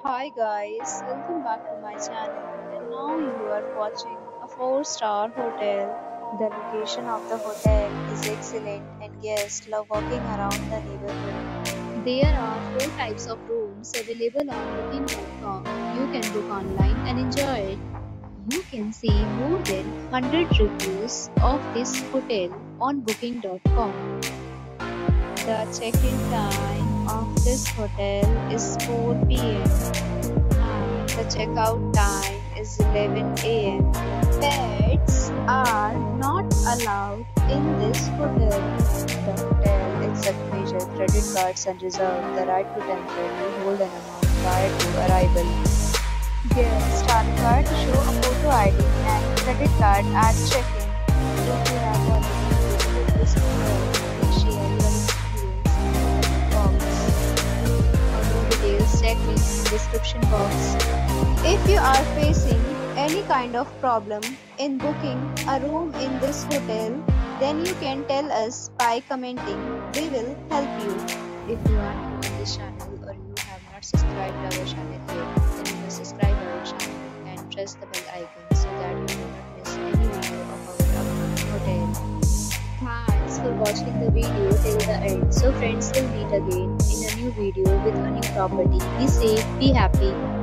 Hi guys, welcome back to my channel and now you are watching a 4-star hotel. The location of the hotel is excellent and guests love walking around the neighborhood. There are 4 types of rooms available on booking.com. You can book online and enjoy it. You can see more than 100 reviews of this hotel on booking.com. The check-in time of this hotel is 4 p.m. and the checkout time is 11 a.m. Pets are not allowed in this hotel. The hotel accepts major credit cards and reserves the right to temporarily hold an amount prior to arrival. Guests are required to show a photo ID and credit card at check-in. If you have already visited this hotel, please share your experience in the comment box. For more details, check link in description box. If you are facing any kind of problem in booking a room in this hotel, then you can tell us by commenting. We will help you. If you are new on this channel or you have not subscribed our channel yet, then you must subscribe our channel and press the bell icon so that you do not miss any video of our upcoming hotel. Thanks for watching the video till the end. So friends, will meet again in a new video with a new property. Be safe, be happy.